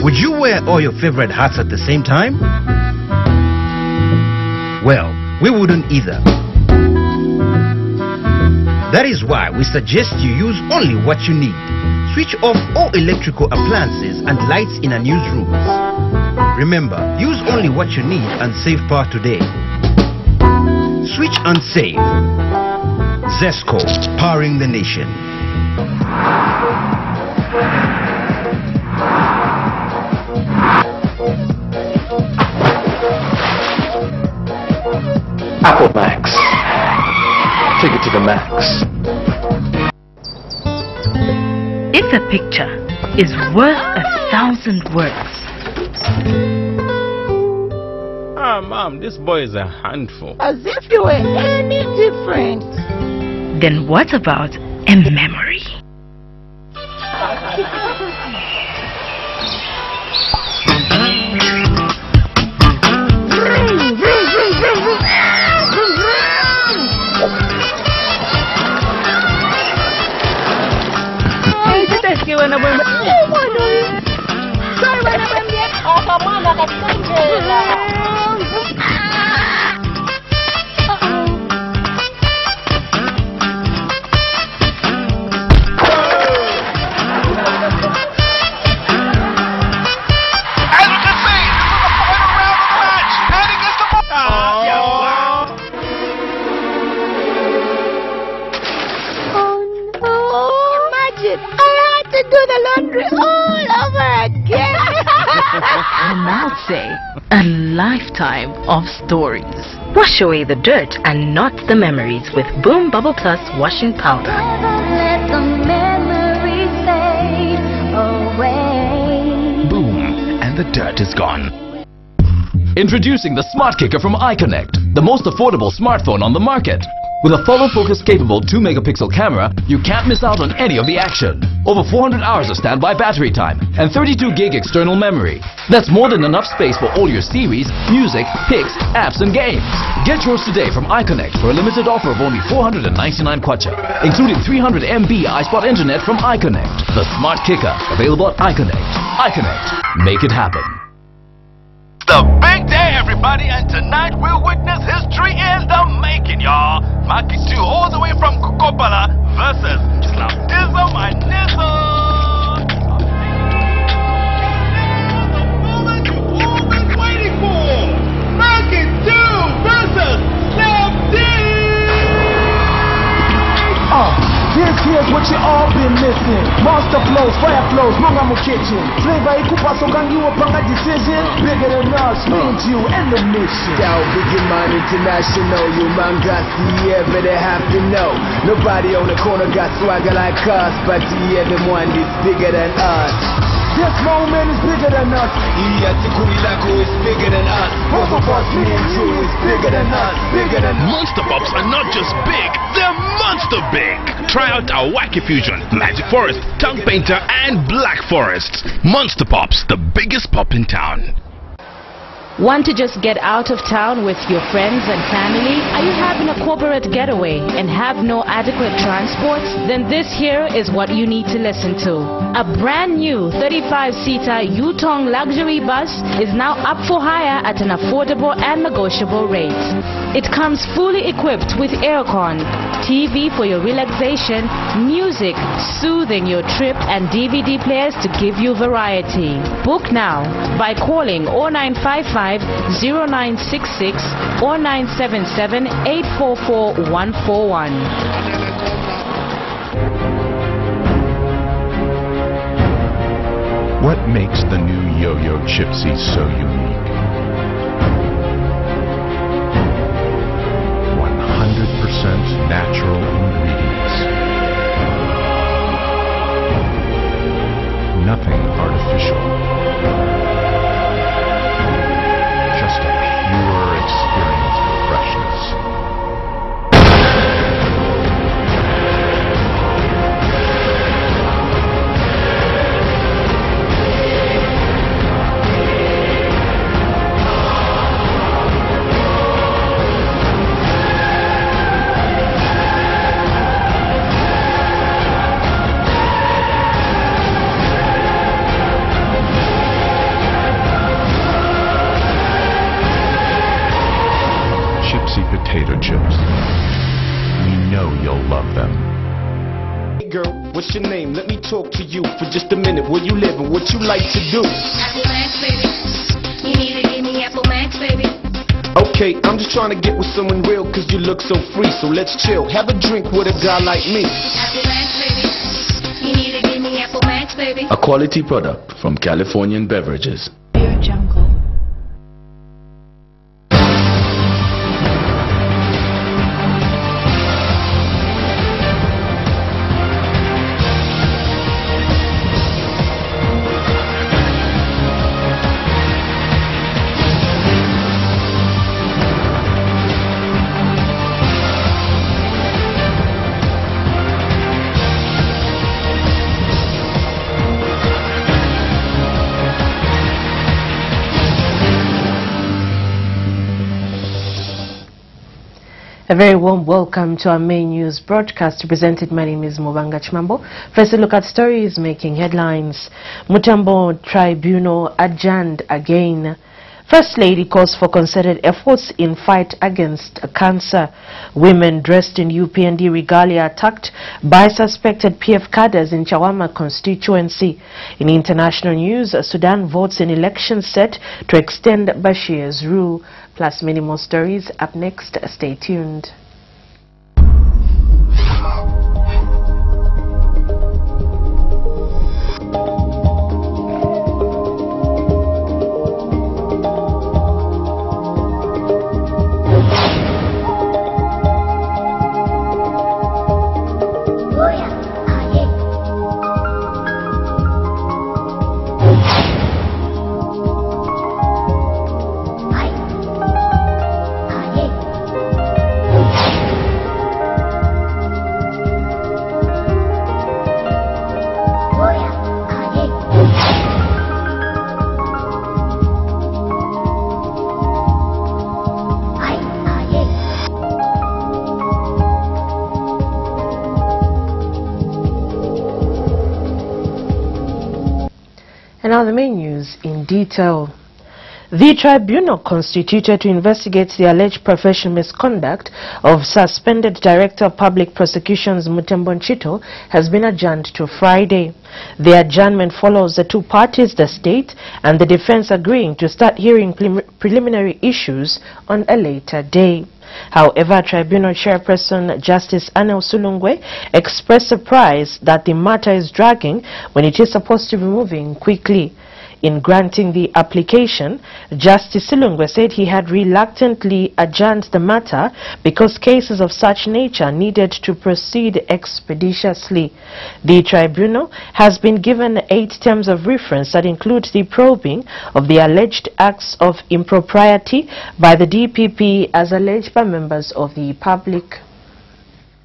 Would you wear all your favorite hats at the same time? Well, we wouldn't either. That is why we suggest you use only what you need. Switch off all electrical appliances and lights in unused rooms. Remember, use only what you need and save power today. Switch and save. Zesco, powering the nation. Apple Max. Take it to the max. If a picture is worth 1,000 words. Ah, Mom, this boy is a handful. As if you were any different. Then what about a memory? And I'll say, a lifetime of stories. Wash away the dirt and not the memories with Boom Bubble Plus washing powder. Let the memories fade away. Boom, and the dirt is gone. Introducing the Smart Kicker from iConnect, the most affordable smartphone on the market. With a follow focus capable 2-megapixel camera, you can't miss out on any of the action. Over 400 hours of standby battery time and 32 gig external memory. That's more than enough space for all your series, music, pics, apps and games. Get yours today from iConnect for a limited offer of only 499 kwacha, including 300 MB iSpot internet from iConnect. The Smart Kicker, available at iConnect. iConnect, make it happen. The big day, everybody, and tonight we'll witness history in the making, y'all. Maki 2 all the way from Kokopala versus Slamdism and Nizzle. The moment you've all been waiting for. Maki 2 versus Slamdism. Here's what you all been missing. Monster flows, fire flows, Mungamu kitchen. Flavor ikupa sokangiwa panga decision. Bigger than us, means you and the mission. Down Biggie Man International, you man got the ever they have to know. Nobody on the corner got swagger like us, but the other one is bigger than us. This moment is bigger than us. Iyatikulilako is bigger than us. Both of us, me and you, is bigger than us. Bigger than us. Monster Pops are not just big, they're monster big. Try out our Wacky Fusion, Magic Forest, Tongue Painter, and Black Forests. Monster Pops, the biggest pop in town. Want to just get out of town with your friends and family? Are you having a corporate getaway and have no adequate transport? Then this here is what you need to listen to. A brand new 35-seater Yutong luxury bus is now up for hire at an affordable and negotiable rate. It comes fully equipped with aircon, TV for your relaxation, music soothing your trip, and DVD players to give you variety. Book now by calling 0955 0966 or 977 844 141. What makes the new Yo-Yo Chipsy so unique? 100% natural ingredients. Nothing artificial. Just a pure experience of freshness. What's your name? Let me talk to you for just a minute. Where you live and what you like to do? Apple Max, baby. You need to give me Apple Max, baby. Okay, I'm just trying to get with someone real cause you look so free. So let's chill, have a drink with a guy like me. Apple Max, baby. You need to give me Apple Max, baby. A quality product from Californian Beverages. Jungle. A very warm welcome to our main news broadcast. Presented, my name is Mubanga Chimambo. First, a look at stories making headlines. Mutambo Tribunal adjourned again. First Lady calls for concerted efforts in fight against cancer. Women dressed in UPND regalia attacked by suspected PF cadres in Chawama constituency. In international news, Sudan votes in elections set to extend Bashir's rule. Plus many more stories up next. Stay tuned. And now the main news in detail. The tribunal constituted to investigate the alleged professional misconduct of suspended Director of Public Prosecutions Mutembo Nchito has been adjourned to Friday. The adjournment follows the two parties, the state and the defense, agreeing to start hearing preliminary issues on a later day. However, Tribunal Chairperson Justice Anel Sulungwe expressed surprise that the matter is dragging when it is supposed to be moving quickly. In granting the application, Justice Sulungwe said he had reluctantly adjourned the matter because cases of such nature needed to proceed expeditiously. The tribunal has been given 8 terms of reference that include the probing of the alleged acts of impropriety by the DPP as alleged by members of the public.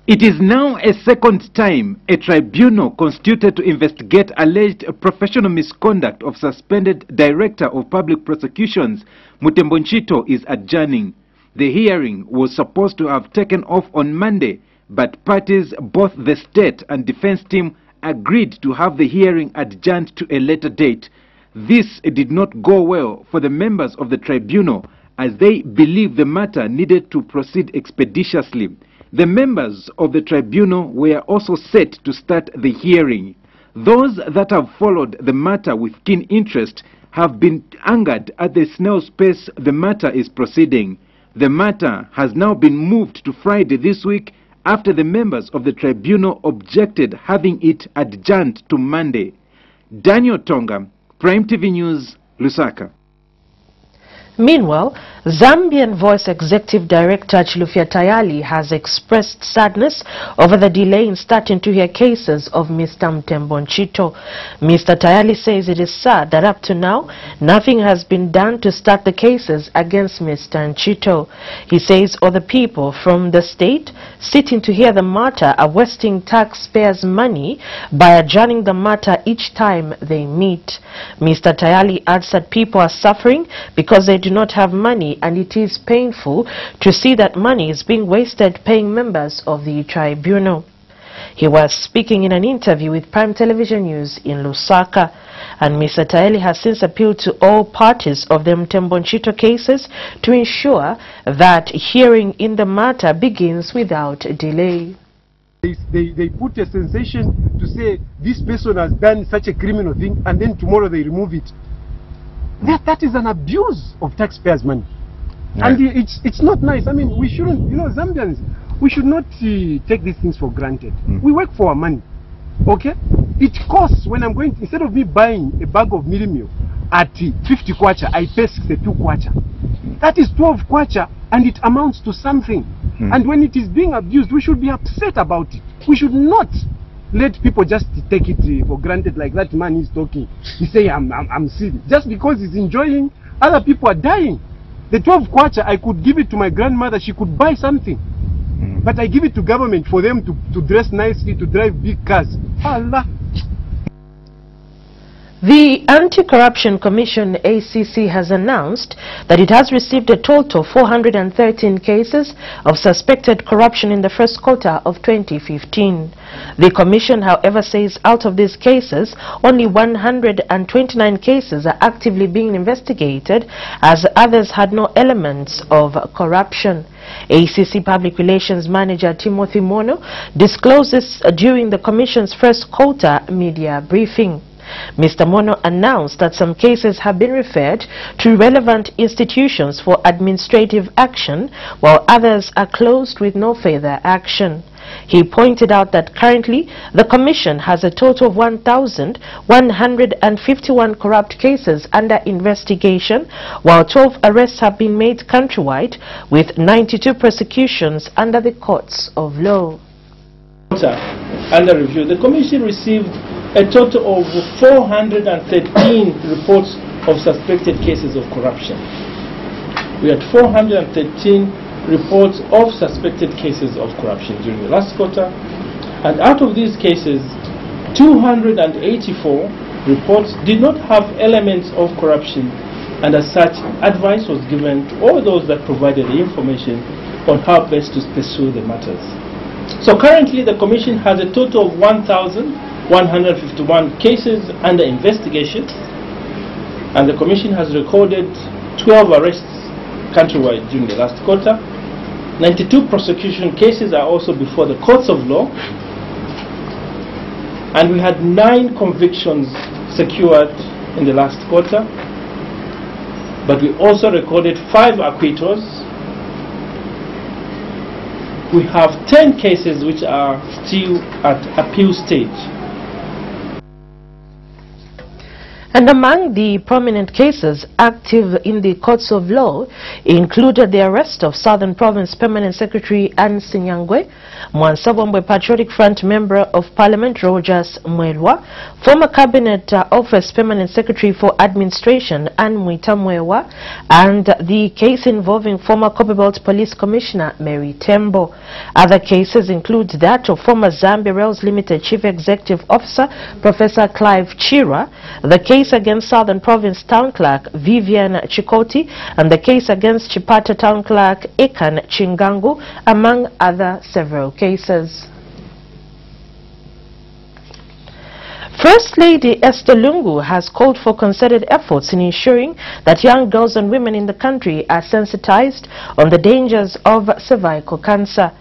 It is now a second time a tribunal constituted to investigate alleged professional misconduct of suspended Director of Public Prosecutions Mutembo Nchito is adjourning. The hearing was supposed to have taken off on Monday, but parties, both the state and defense team, agreed to have the hearing adjourned to a later date. This did not go well for the members of the tribunal, as they believe the matter needed to proceed expeditiously. The members of the tribunal were also set to start the hearing. Those that have followed the matter with keen interest have been angered at the snail's pace the matter is proceeding. The matter has now been moved to Friday this week after the members of the tribunal objected having it adjourned to Monday. Daniel Tonga, Prime TV News, Lusaka. Meanwhile, Zambian Voice Executive Director Chilufya Tayali has expressed sadness over the delay in starting to hear cases of Mr. Mutembo Nchito. Mr. Tayali says it is sad that up to now, nothing has been done to start the cases against Mr. Nchito. He says other people from the state sitting to hear the matter are wasting taxpayers' money by adjourning the matter each time they meet. Mr. Tayali adds that people are suffering because they do not have money, and it is painful to see that money is being wasted paying members of the tribunal. He was speaking in an interview with Prime Television News in Lusaka, and Mr. Tayali has since appealed to all parties of the Mutembo Nchito cases to ensure that hearing in the matter begins without delay. They put a sensation to say this person has done such a criminal thing, and then tomorrow they remove it. That is an abuse of taxpayers' money. Yeah. And it's not nice. I mean, we shouldn't, you know, Zambians, we should not take these things for granted. We work for our money, okay? It costs, when I'm going, instead of me buying a bag of mealie meal at 50 kwacha, I pay 62 kwacha. That is 12 kwacha, and it amounts to something. And when it is being abused, we should be upset about it. We should not let people just take it for granted, like that man is talking. He say, I'm serious. Just because he's enjoying, other people are dying. The 12 kwacha, I could give it to my grandmother, she could buy something. But I give it to government for them to dress nicely, to drive big cars. Allah. The Anti-Corruption Commission, ACC, has announced that it has received a total of 413 cases of suspected corruption in the first quarter of 2015. The Commission, however, says out of these cases, only 129 cases are actively being investigated, as others had no elements of corruption. ACC Public Relations Manager Timothy Mono disclosed this during the Commission's first quarter media briefing. Mr. Mono announced that some cases have been referred to relevant institutions for administrative action, while others are closed with no further action. He pointed out that currently the Commission has a total of 1,151 corrupt cases under investigation, while 12 arrests have been made countrywide, with 92 prosecutions under the courts of law. Under review, the Commission received a total of 413 reports of suspected cases of corruption. We had 413 reports of suspected cases of corruption during the last quarter, and out of these cases, 284 reports did not have elements of corruption, and as such, advice was given to all those that provided the information on how best to pursue the matters. So currently the Commission has a total of 1,151 cases under investigation, and the Commission has recorded 12 arrests countrywide during the last quarter. 92 prosecution cases are also before the courts of law, and we had 9 convictions secured in the last quarter, but we also recorded 5 acquittals. We have 10 cases which are still at appeal stage. And among the prominent cases active in the courts of law included the arrest of Southern Province Permanent Secretary Anne Sinyangwe, Mwansabwambwe Patriotic Front Member of Parliament Rogers Mwelwa, former Cabinet Office Permanent Secretary for Administration Anne Mwitamwewa, and the case involving former Copperbelt Police Commissioner Mary Tembo. Other cases include that of former Zambia Rails Limited Chief Executive Officer Professor Clive Chira, the case against Southern Province Town Clerk Vivian Chikoti, and the case against Chipata Town Clerk Ekan Chingangu, among other several cases. First Lady Esther Lungu has called for concerted efforts in ensuring that young girls and women in the country are sensitized on the dangers of cervical cancer.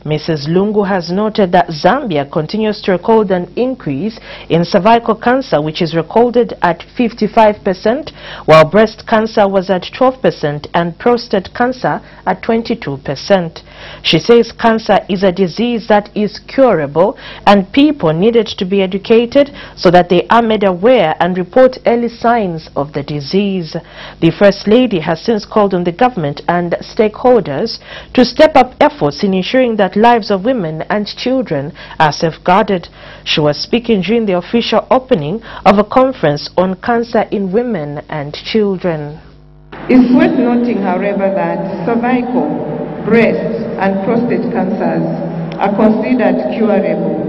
Mrs. Lungu has noted that Zambia continues to record an increase in cervical cancer, which is recorded at 55%, while breast cancer was at 12% and prostate cancer at 22%. She says cancer is a disease that is curable, and people needed to be educated so that they are made aware and report early signs of the disease. The First Lady has since called on the government and stakeholders to step up efforts in ensuring that lives of women and children are safeguarded. She was speaking during the official opening of a conference on cancer in women and children. It's worth noting, however, that cervical, breast and prostate cancers are considered curable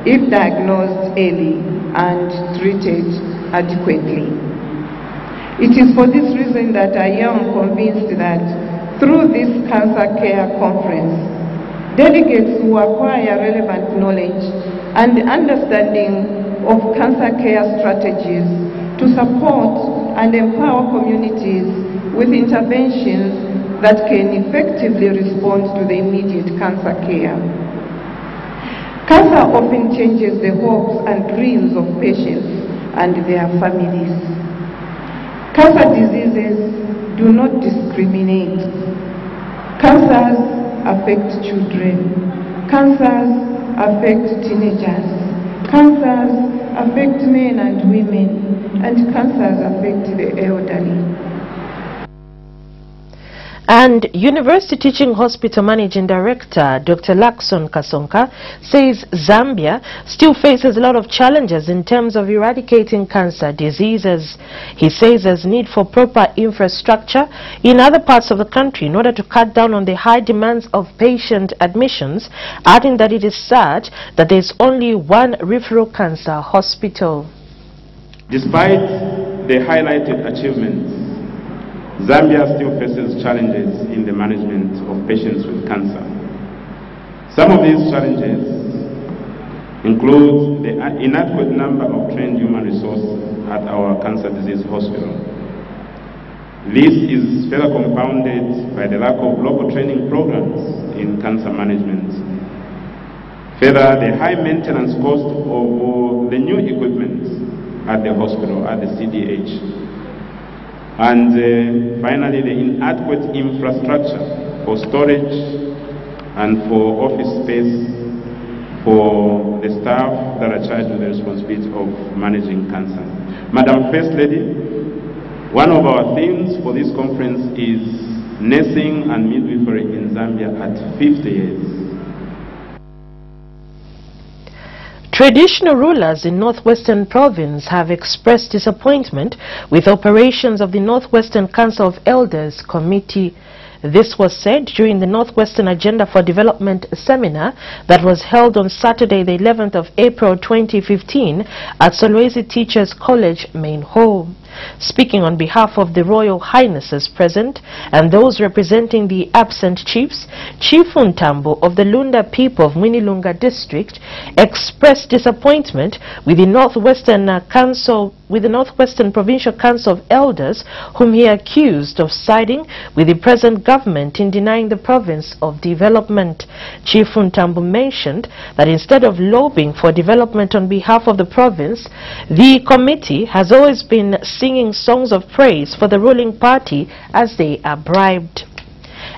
if diagnosed early and treated adequately. It is for this reason that I am convinced that through this cancer care conference, delegates who acquire relevant knowledge and understanding of cancer care strategies to support and empower communities with interventions that can effectively respond to the immediate cancer care. Cancer often changes the hopes and dreams of patients and their families. Cancer diseases do not discriminate. Cancers affect children. Cancers affect teenagers. Cancers affect men and women. And cancers affect the elderly. And University Teaching Hospital Managing Director Dr. Lacson Kasonka says Zambia still faces a lot of challenges in terms of eradicating cancer diseases. He says there's need for proper infrastructure in other parts of the country in order to cut down on the high demands of patient admissions, adding that it is sad that there's only one referral cancer hospital. Despite the highlighted achievements, Zambia still faces challenges in the management of patients with cancer. Some of these challenges include the inadequate number of trained human resources at our cancer disease hospital. This is further compounded by the lack of local training programs in cancer management. Further, the high maintenance cost of the new equipment at the hospital, at the CDH. And finally, the inadequate infrastructure for storage and for office space for the staff that are charged with the responsibility of managing cancer. Madam First Lady, one of our themes for this conference is nursing and midwifery in Zambia at 50 years. Traditional rulers in Northwestern Province have expressed disappointment with operations of the Northwestern Council of Elders Committee. This was said during the Northwestern Agenda for Development seminar that was held on Saturday, the 11th of April 2015 at Solwezi Teachers College Main Hall. Speaking on behalf of the Royal Highnesses present and those representing the absent chiefs, Chief Untambo of the Lunda people of Mwinilunga district expressed disappointment with the Northwestern Provincial Council of Elders, whom he accused of siding with the present government in denying the province of development. Chief Untambo mentioned that instead of lobbying for development on behalf of the province, the committee has always been singing songs of praise for the ruling party as they are bribed.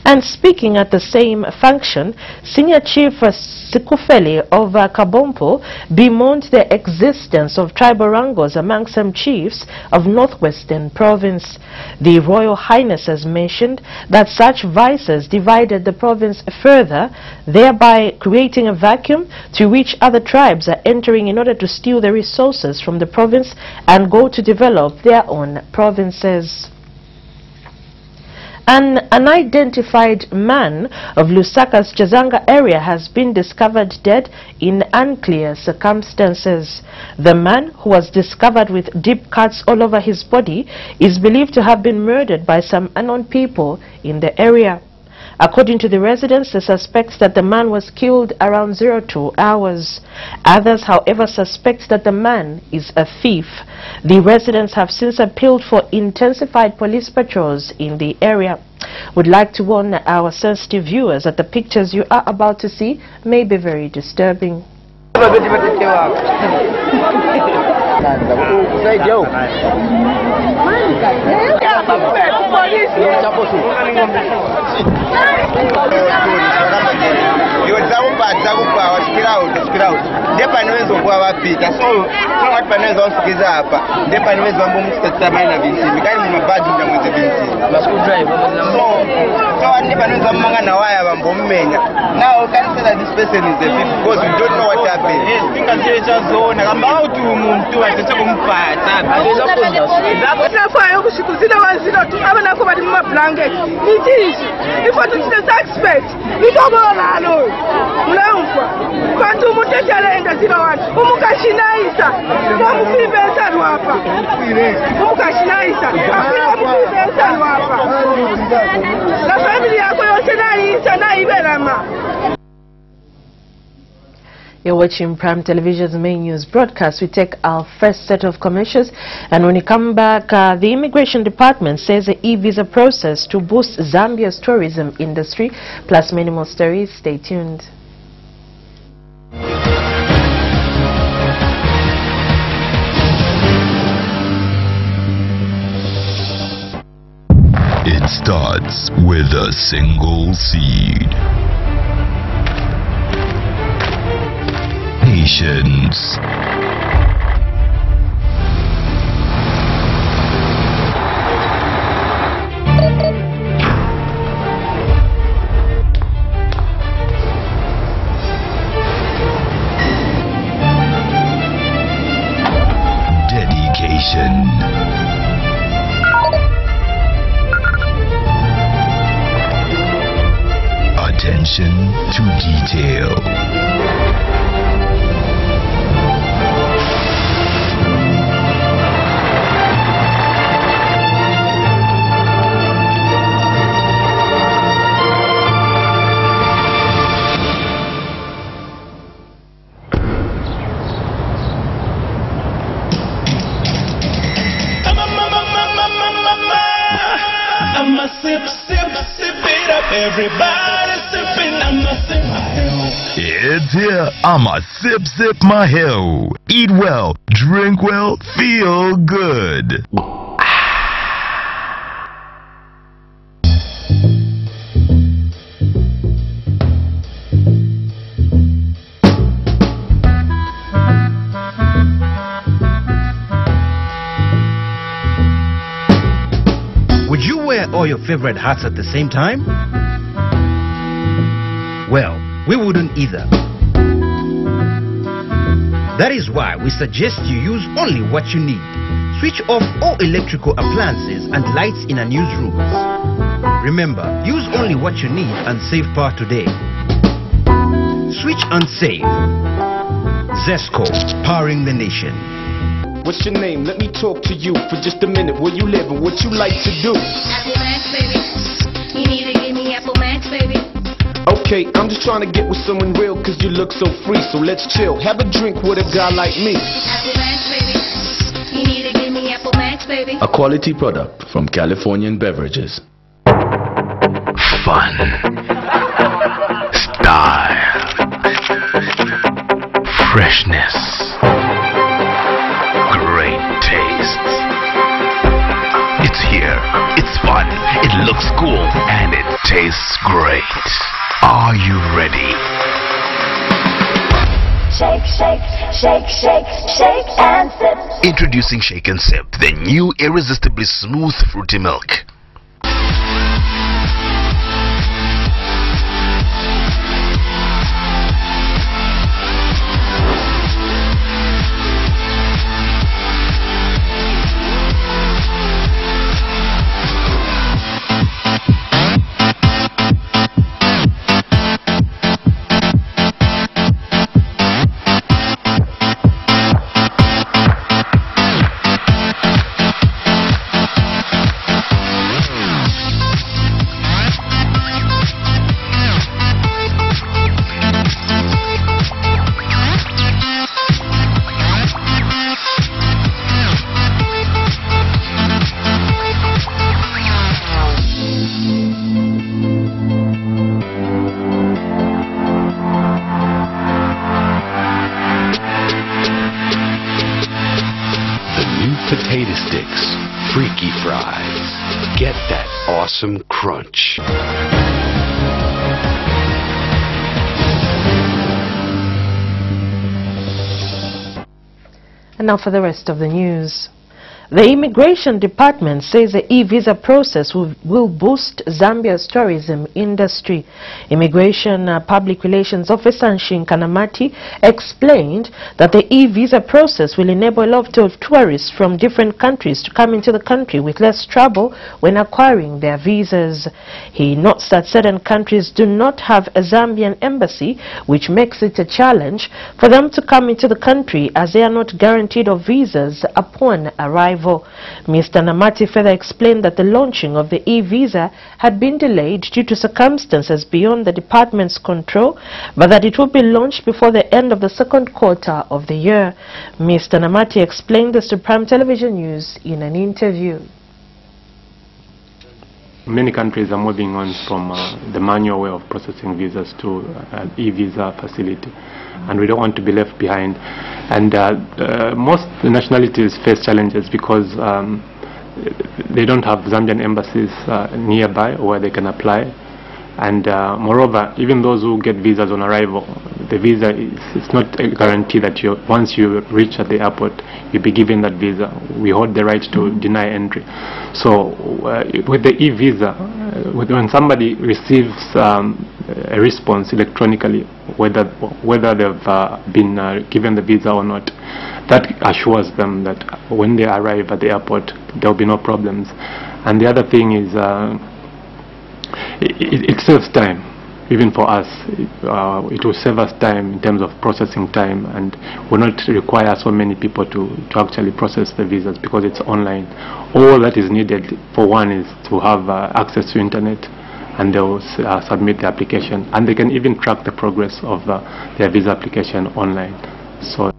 And speaking at the same function, Senior Chief Sikufeli of Kabompo bemoaned the existence of tribal wrangles among some chiefs of Northwestern Province. The Royal Highnesses mentioned that such vices divided the province further, thereby creating a vacuum through which other tribes are entering in order to steal the resources from the province and go to develop their own provinces. An unidentified man of Lusaka's Chazanga area has been discovered dead in unclear circumstances. The man, who was discovered with deep cuts all over his body, is believed to have been murdered by some unknown people in the area. According to the residents, they suspect that the man was killed around 02 hours. Others, however, suspect that the man is a thief. The residents have since appealed for intensified police patrols in the area. Would like to warn our sensitive viewers that the pictures you are about to see may be very disturbing. Now cancel this person is the thief because we don't know what happened. You're watching Prime Television's main news broadcast. We take our first set of commercials, and when we come back, the Immigration Department says the e-visa process to boost Zambia's tourism industry, plus many more stories. Stay tuned. starts with a single seed. Patience. Dedication. Attention to detail. I'ma sip it up. Everybody sipping, I'ma sip my hell. It's here. I'ma sip my hell. Eat well, drink well, feel good. Would you wear all your favorite hats at the same time? Well, we wouldn't either. That is why we suggest you use only what you need. Switch off all electrical appliances and lights in unused rooms. Remember, use only what you need and save power today. Switch and save. Zesco, powering the nation. What's your name? Let me talk to you for just a minute. Where you live and what you like to do? Apple Max, baby. You need to give me Apple Max, baby. Okay, I'm just trying to get with someone real cause you look so free. So let's chill. Have a drink with a guy like me. Apple Max, baby. You need to give me Apple Max, baby. A quality product from Californian Beverages. Fun. Style. Freshness. Great taste. It's here. It's fun. It looks cool. And it tastes great. Are you ready? Shake, shake, shake, shake, shake and sip. Introducing Shake and Sip, the new irresistibly smooth fruity milk. Potato sticks, freaky fries. Get that awesome crunch. And now for the rest of the news. The Immigration Department says the e-visa process will boost Zambia's tourism industry. Immigration Public Relations Officer Nshin Kanamati explained that the e-visa process will enable a lot of tourists from different countries to come into the country with less trouble when acquiring their visas. He notes that certain countries do not have a Zambian embassy, which makes it a challenge for them to come into the country as they are not guaranteed of visas upon arrival. Mr. Namati further explained that the launching of the e-visa had been delayed due to circumstances beyond the department's control, but that it will be launched before the end of the second quarter of the year. Mr. Namati explained this to Prime Television News in an interview. Many countries are moving on from the manual way of processing visas to an e-visa facility, and we don't want to be left behind. And most nationalities face challenges because they don't have Zambian embassies nearby where they can apply. And moreover, even those who get visas on arrival, the visa it's not a guarantee that once you reach at the airport, you'll be given that visa. We hold the right to deny entry. So with the e-visa, when somebody receives a response electronically, whether they've been given the visa or not, that assures them that when they arrive at the airport, there will be no problems. And the other thing is, it saves time, even for us. It will save us time in terms of processing time, and will not require so many people to actually process the visas because it's online. All that is needed for one is to have access to internet, and they will submit the application, and they can even track the progress of their visa application online. So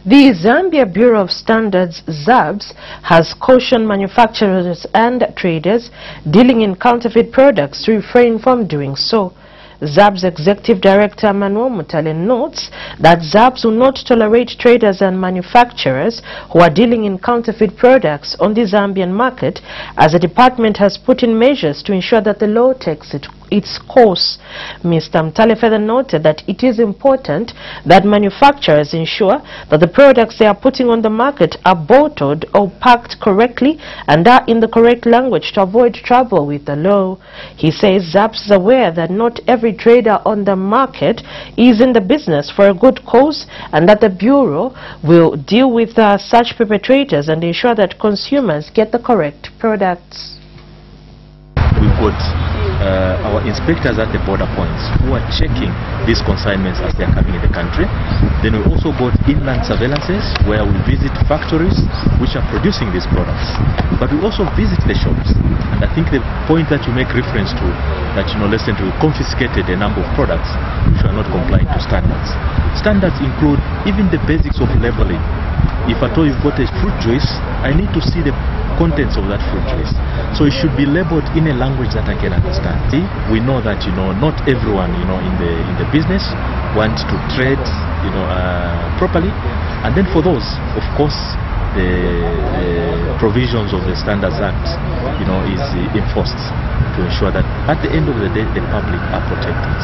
the Zambia Bureau of Standards, ZABS, has cautioned manufacturers and traders dealing in counterfeit products to refrain from doing so. ZABS Executive Director Manuel Mutale notes that ZABS will not tolerate traders and manufacturers who are dealing in counterfeit products on the Zambian market, as the department has put in measures to ensure that the law takes its course. Mr. Mutale further noted that it is important that manufacturers ensure that the products they are putting on the market are bottled or packed correctly and are in the correct language to avoid trouble with the law. He says ZABS is aware that not every trader on the market is in the business for a good cause, and that the Bureau will deal with such perpetrators and ensure that consumers get the correct products. We've got our inspectors at the border points who are checking these consignments as they are coming in the country. Then we also got inland surveillances where we visit factories which are producing these products. But we also visit the shops. And I think the point that you make reference to, that listen to, confiscated a number of products which are not complying to standards. Standards include even the basics of labeling. If at all you've got a fruit juice, I need to see the contents of that fruit juice. So it should be labeled in a language that I can understand. See, we know that not everyone in the business wants to trade properly, and then for those, of course, the provisions of the Standards Act is enforced to ensure that at the end of the day the public are protected.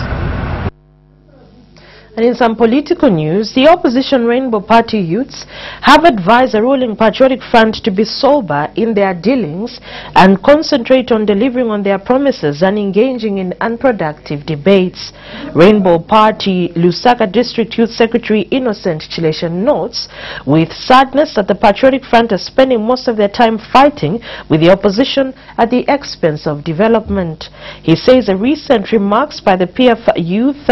And in some political news, the opposition Rainbow Party youths have advised the ruling Patriotic Front to be sober in their dealings and concentrate on delivering on their promises and engaging in unproductive debates. Rainbow Party Lusaka District Youth Secretary Innocent Chilesha notes with sadness that the Patriotic Front is spending most of their time fighting with the opposition at the expense of development. He says the recent remarks by the PF youth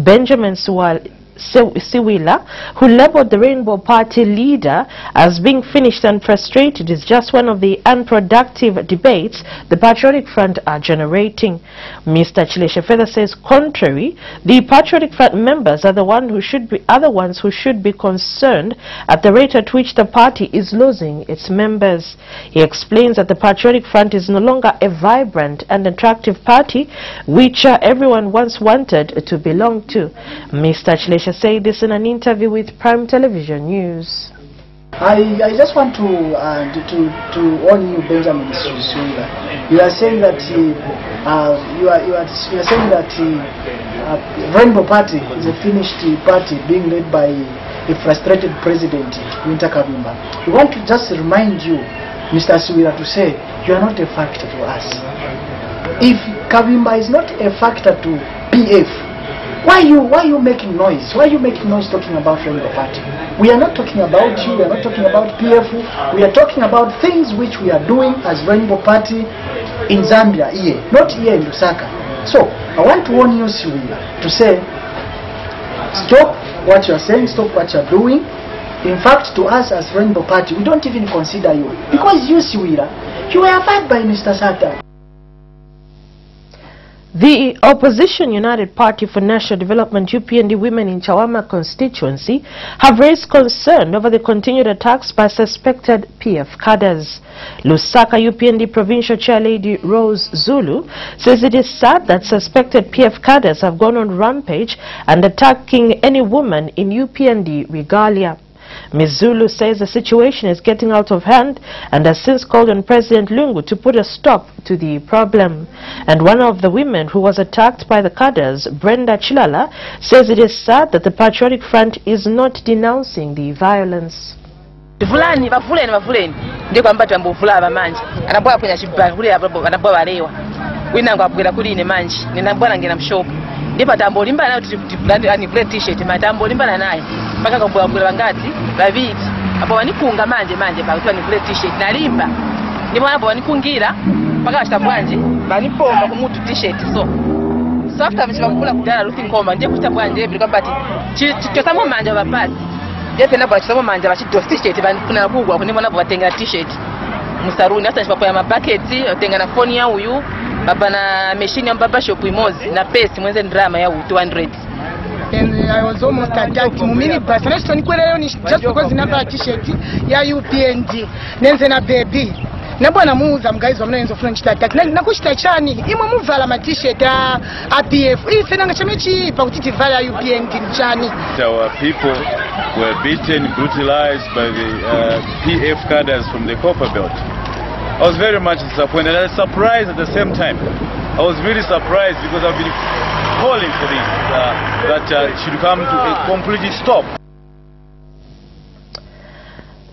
Benjamin Siwila, who labeled the Rainbow Party leader as being finished and frustrated, is just one of the unproductive debates the Patriotic Front are generating. Mr. Chilesha further says, contrary, the Patriotic Front members are the ones who should be concerned at the rate at which the party is losing its members. He explains that the Patriotic Front is no longer a vibrant and attractive party which everyone once wanted to belong to. Mr. Chilesha said this in an interview with Prime Television News. I just want to warn you, Benjamin Siwila. You are saying that you are saying that Rainbow Party is a finished party being led by a frustrated president, Winter Kavimba. We want to just remind you, Mr. Siwila, to say you are not a factor to us. If Kavimba is not a factor to PF, why are you making noise? Why are you making noise talking about Rainbow Party? We are not talking about you, we are not talking about PF, we are talking about things which we are doing as Rainbow Party in Zambia here, not here in Lusaka. So, I want to warn you, Siwila, to say, stop what you are saying, stop what you are doing. In fact, to us as Rainbow Party, we don't even consider you. Because you, Siwila, you were backed by Mr. Satan. The Opposition United Party for National Development UPND women in Chawama constituency have raised concern over the continued attacks by suspected PF cadres. Lusaka UPND Provincial Chair Lady Rose Zulu says it is sad that suspected PF cadres have gone on rampage and attacking any woman in UPND regalia. Ms. Zulu says the situation is getting out of hand and has since called on President Lungu to put a stop to the problem. And one of the women who was attacked by the cadres, Brenda Chilala, says it is sad that the Patriotic Front is not denouncing the violence. Fulani bafuleni ndio kwamba tambufula abamanje anabwa kwenye chibali kule anabwa balewa wina ngwabwera kuli ine manje ninabwana ngena mshopu ndipo tambo limba nayo tulani ani play t-shirt matambo limba naye paka ngabwera bangati babiti abo banikunga manje pa kuti ni play t-shirt nalimba ndipo abo banikungira paka chitabwanje banipomba kumutu t-shirt so after mchibakula kudala ruthi ngoma ndiye kutabwanje bili kwamba chitosamo manje bapasi jepe nabo bachitamo manje bachido t-shirt banifuna kugwa kunibona nabo batenga t-shirt musaruni hata chipapo ya mabaketi otenga na phone ya uyu baba na machine ya baba shop imozi na pesi mwenze drama ya 200. And I was almost attacked mumini bus na sito nikweleyo ni just because namba t-shirt ya UPND nenze na baby na bwana muuza mgaizo mnaenzo fulani chitata na kushita chani imwe muvala ma t-shirt ya APF ife nanga chamechi pa kutiti vala UPND chani. Our people were beaten, brutalized by the PF cadres from the Copper Belt. I was very much disappointed and surprised at the same time. I was really surprised because I've been calling for this, that it should come to a complete stop.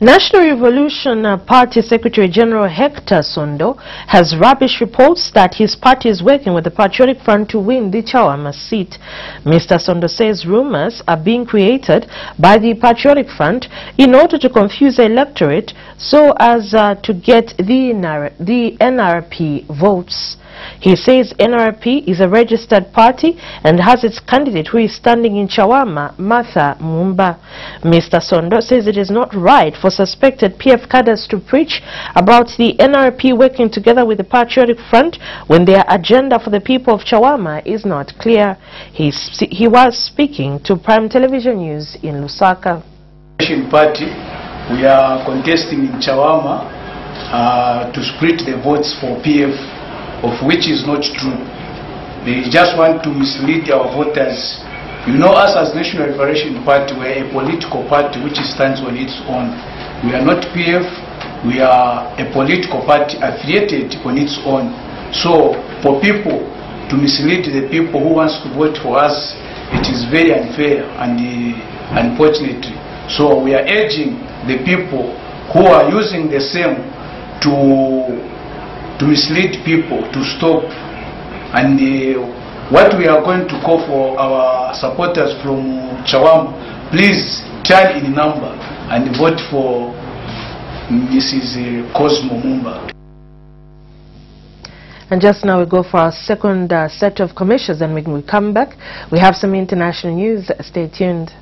National Revolution Party Secretary General Hector Sondo has rubbished reports that his party is working with the Patriotic Front to win the Chawama seat. Mr. Sondo says rumors are being created by the Patriotic Front in order to confuse the electorate so as to get the NRP votes. He says NRP is a registered party and has its candidate who is standing in Chawama, Martha Mumba. Mr. Sondo says it is not right for suspected PF cadres to preach about the NRP working together with the Patriotic Front when their agenda for the people of Chawama is not clear. He was speaking to Prime Television News in Lusaka. Party, we are contesting in Chawama to split the votes for PF, of which is not true. They just want to mislead our voters. You know, us as National Liberation Party, we are a political party which stands on its own. We are not PF, we are a political party affiliated on its own. So, for people to mislead the people who wants to vote for us, it is very unfair and unfortunately. So, we are urging the people who are using the same to mislead people to stop, and what we are going to call for our supporters from Chawama, please turn in number and vote for Mrs. Cosmo Mumba. And just now we go for our second set of commercials, and when we come back we have some international news. Stay tuned.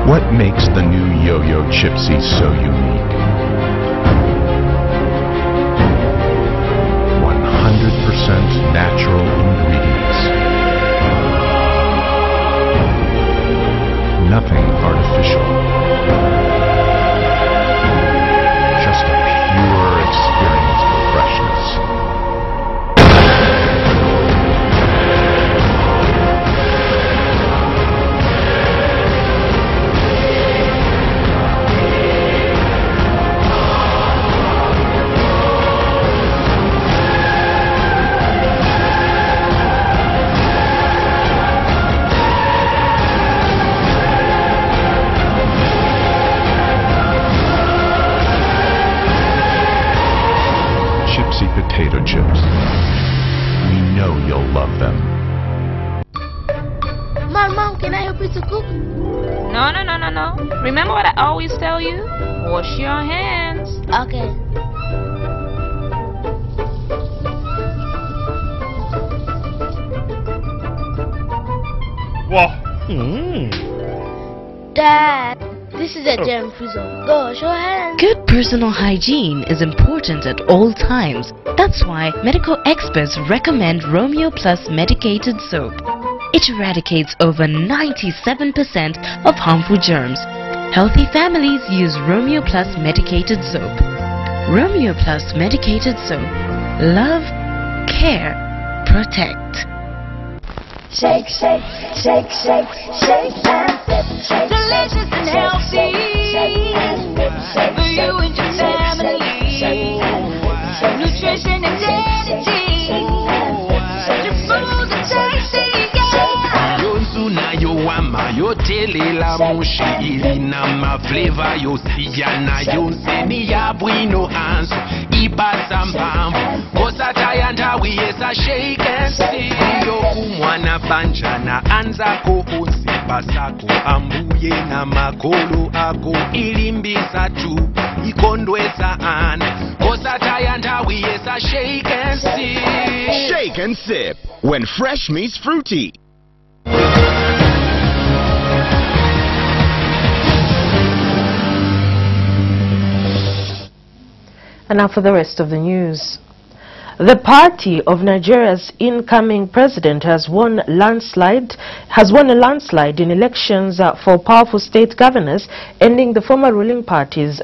What makes the new Yo-Yo Chipsy so unique? 100% natural ingredients. Nothing artificial. Just a pure experience for freshness. Chipsy potato chips. We know you'll love them. Mom, can I help you to cook? No. Remember what I always tell you? Wash your hands. Okay. Dad, this is a germ-free zone. Go wash your hands. Good personal hygiene is important at all times. That's why medical experts recommend Romeo Plus medicated soap. It eradicates over 97% of harmful germs. Healthy families use Romeo Plus medicated soap. Romeo Plus medicated soap. Love, care, protect. Shake, shake, shake, shake, shake and sip. Delicious and healthy for you and your family. Nutrition and energy. Your food is tasty, yeah. Yonzuna yowama yotelela mushi ilina mafleva yosiyana yonseni yabwino anso ibasa mpamvu kosataya ndawi yesa shake and see yokumwana banjana anzako onse basako ambuye na makolo ako ilimbisa tu ikondwesa ana kosataya ndawi yesa shake and see. Shake and sip when fresh meets fruity. And now for the rest of the news. The party of Nigeria's incoming president has won a landslide in elections for powerful state governors, ending the former ruling party's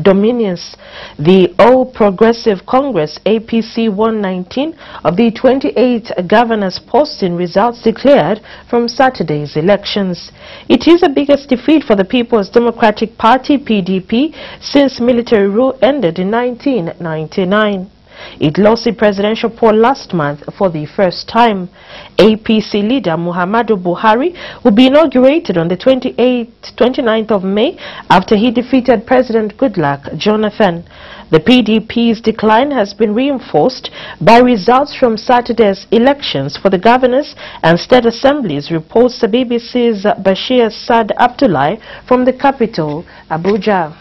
dominions. The All Progressive Congress APC won 19 of the 28 governors' posting results declared from Saturday's elections. It is the biggest defeat for the People's Democratic Party PDP since military rule ended in 1999. It lost the presidential poll last month for the first time. APC leader Muhammadu Buhari will be inaugurated on the 29th of May after he defeated President Goodluck Jonathan. The PDP's decline has been reinforced by results from Saturday's elections for the governors and state assemblies, reports the BBC's Bashir Saad Abdullahi from the capital, Abuja.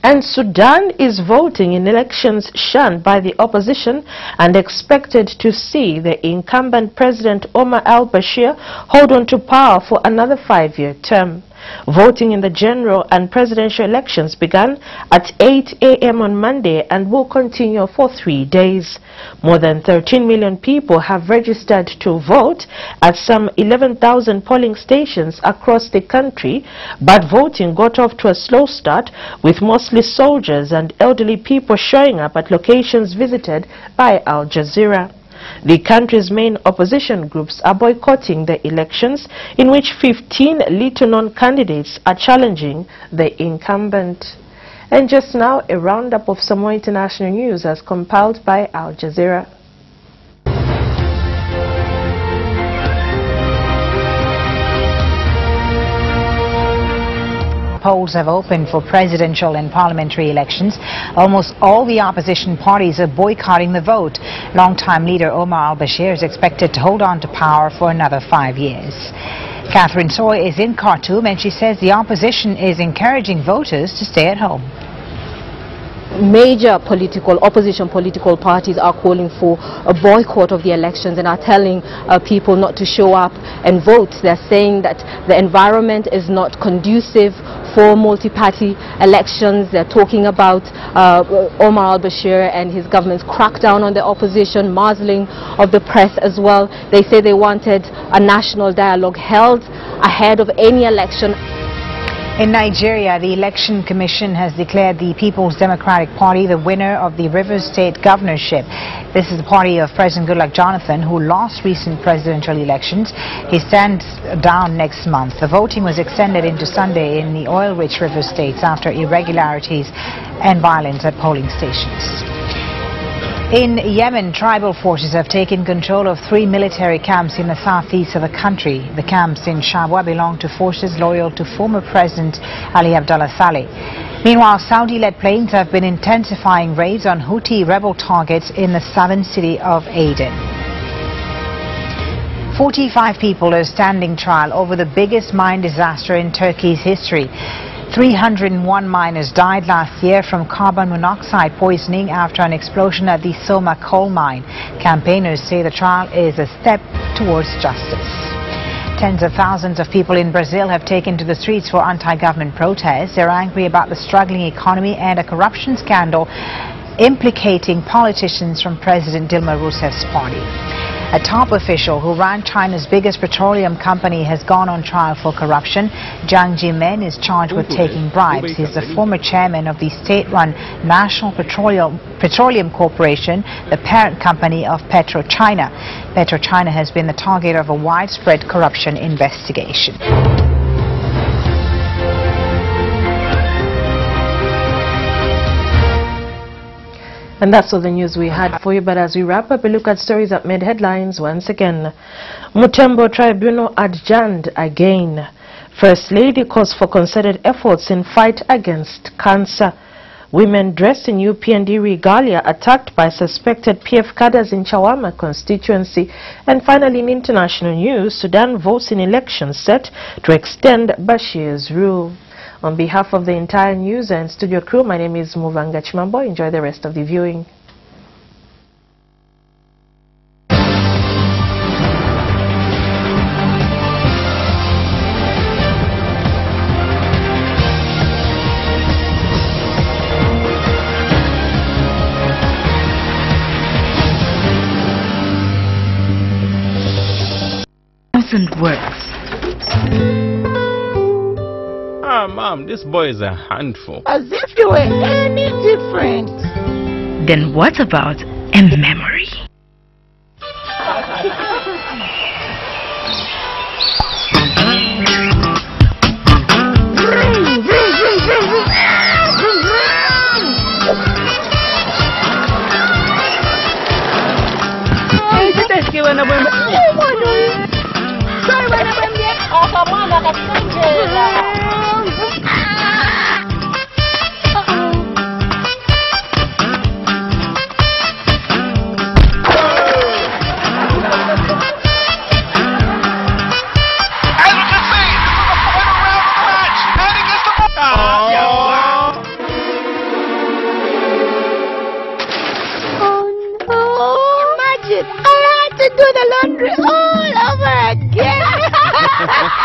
And Sudan is voting in elections shunned by the opposition and expected to see the incumbent President Omar al-Bashir hold on to power for another 5-year term. Voting in the general and presidential elections began at 8 a.m. on Monday and will continue for 3 days. More than 13 million people have registered to vote at some 11,000 polling stations across the country, but voting got off to a slow start, with mostly soldiers and elderly people showing up at locations visited by Al Jazeera. The country's main opposition groups are boycotting the elections, in which 15 little-known candidates are challenging the incumbent. And just now, a roundup of some more international news as compiled by Al Jazeera. Polls have opened for presidential and parliamentary elections. Almost all the opposition parties are boycotting the vote. Longtime leader Omar al-Bashir is expected to hold on to power for another 5 years. Catherine Soy is in Khartoum and she says the opposition is encouraging voters to stay at home. Major opposition political parties are calling for a boycott of the elections and are telling people not to show up and vote. They're saying that the environment is not conducive for multi-party elections. They're talking about Omar al-Bashir and his government's crackdown on the opposition, muzzling of the press as well. They say they wanted a national dialogue held ahead of any election. In Nigeria, the Election Commission has declared the People's Democratic Party the winner of the Rivers State governorship. This is the party of President Goodluck Jonathan, who lost recent presidential elections. He stands down next month. The voting was extended into Sunday in the oil-rich river states after irregularities and violence at polling stations. In Yemen, tribal forces have taken control of 3 military camps in the southeast of the country. The camps in Shabwa belong to forces loyal to former President Ali Abdullah Saleh. Meanwhile, Saudi-led planes have been intensifying raids on Houthi rebel targets in the southern city of Aden. 45 people are standing trial over the biggest mine disaster in Turkey's history. 301 miners died last year from carbon monoxide poisoning after an explosion at the Soma coal mine. Campaigners say the trial is a step towards justice. Tens of thousands of people in Brazil have taken to the streets for anti-government protests. They're angry about the struggling economy and a corruption scandal implicating politicians from President Dilma Rousseff's party. A top official who ran China's biggest petroleum company has gone on trial for corruption. Jiang Zemin is charged with taking bribes. He is the former chairman of the state-run National Petroleum Corporation, the parent company of PetroChina. PetroChina has been the target of a widespread corruption investigation. And that's all the news we had for you. But as we wrap up, a look at stories that made headlines once again. Mutembo Tribunal adjourned again. First Lady calls for concerted efforts in fight against cancer. Women dressed in UPND regalia attacked by suspected PF cadres in Chawama constituency. And finally, in international news, Sudan votes in elections set to extend Bashir's rule. On behalf of the entire news and studio crew, my name is Muvanga Chimambo. Enjoy the rest of the viewing. Words. Mom, this boy is a handful. As if you were any different. Then what about a memory?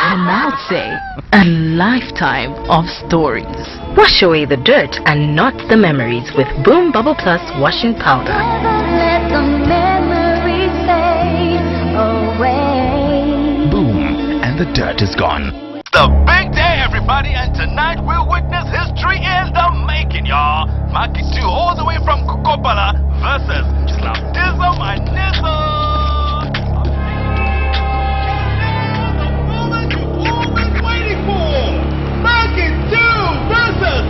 And I'd say a lifetime of stories. Wash away the dirt and not the memories with Boom Bubble Plus washing powder. Let the memories fade away. Boom, and the dirt is gone. It's the big day, everybody, and tonight we'll witness history in the making, y'all. Market 2 all the way from Kukopala versus Slapdism and Nizzle. Market 2 versus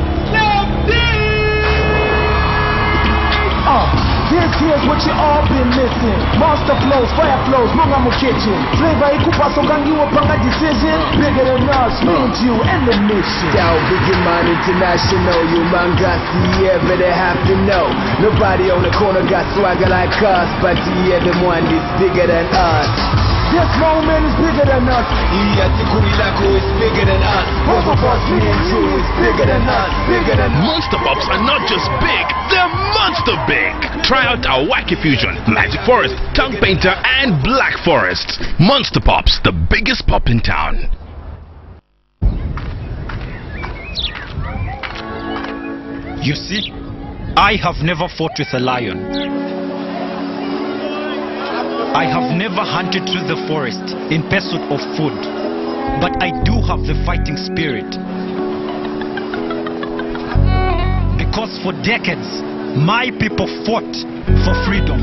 This here's what you all been missing. Monster flows, fire flows, Munga mu kitchen. Flavor ikupaso gangi wapanga decision. Bigger than us, me and you and the mission. Down Biggie Man International, you man got the ever they have to know. Nobody on the corner got swagger like us, but yeah, the one is bigger than us. This moment is bigger than us. Is bigger than us. Both of us, me and you, is bigger than us. Bigger than us. Monster Pops are not just big, they're monster big. Try out our Wacky Fusion, Magic Forest, Tongue Painter, and Black Forest. Monster Pops, the biggest pop in town. You see, I have never fought with a lion. I have never hunted through the forest in pursuit of food, but I do have the fighting spirit. Because for decades, my people fought for freedom,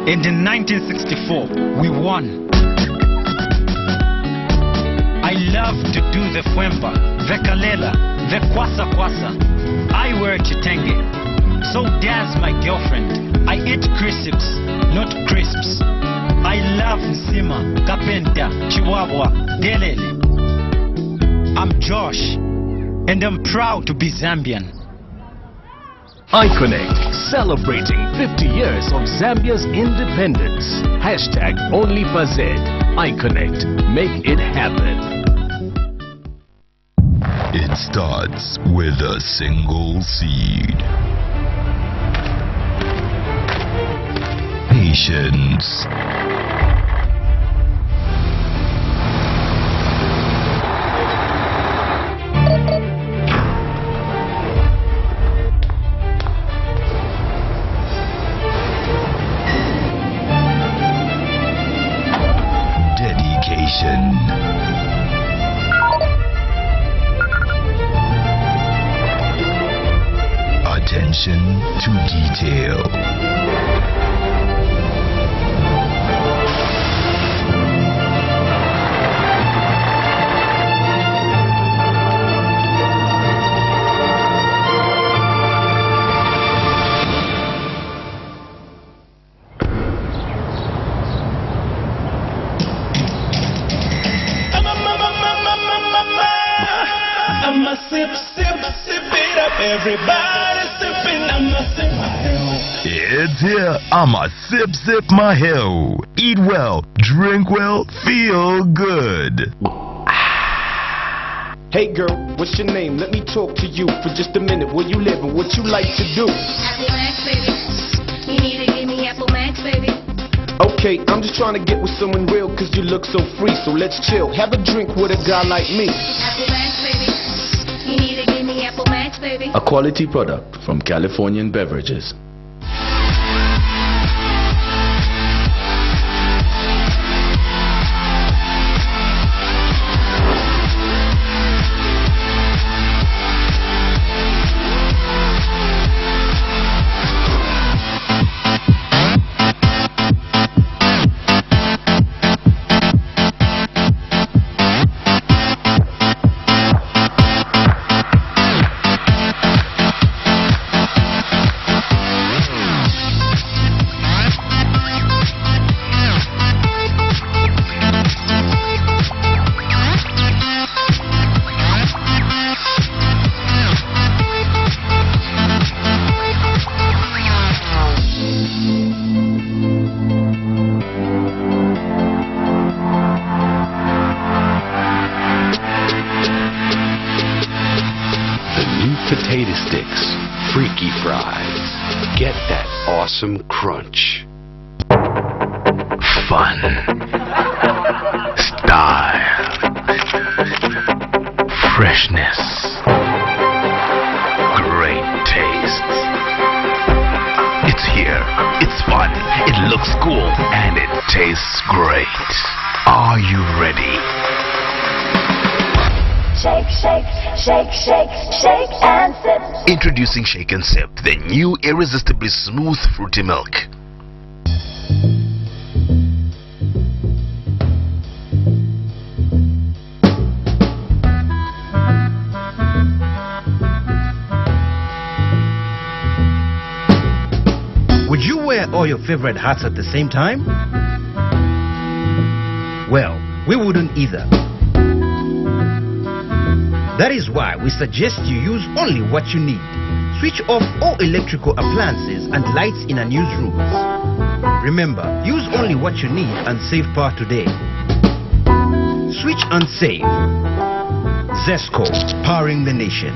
and in 1964, we won. I love to do the Fwemba, the Kalela, the Kwasa Kwasa. I wear Chitenge, so does my girlfriend. I eat crisps, not crisps. I love Nsima, Kapenta, Chihuahua, Delele. I'm Josh, and I'm proud to be Zambian. iConnect, celebrating 50 years of Zambia's independence. Hashtag OnlyFazed. iConnect, make it happen. It starts with a single seed. Patience. to detail. I'ma sip it up. Everybody sipping, I'ma sip my hell. It's here. I'ma sip my hell. Eat well, drink well, feel good. Hey girl, what's your name? Let me talk to you for just a minute. Where you live and what you like to do? Apple Max, baby. You need to give me Apple Max, baby. Okay, I'm just trying to get with someone real cause you look so free. So let's chill, have a drink with a guy like me. Apple Max, baby. You need to give me Apple Max, baby. A quality product from Californian Beverages. Potato sticks, freaky fries. Get that awesome crunch. Fun. Style. Freshness. Great taste. It's here. It's fun. It looks cool. And it tastes great. Are you ready? Shake, shake, shake, shake, shake and sip. Introducing Shake and Sip, the new irresistibly smooth fruity milk. Would you wear all your favorite hats at the same time? Well, we wouldn't either. That is why we suggest you use only what you need. Switch off all electrical appliances and lights in unused rooms. Remember, use only what you need and save power today. Switch and save. Zesco, powering the nation.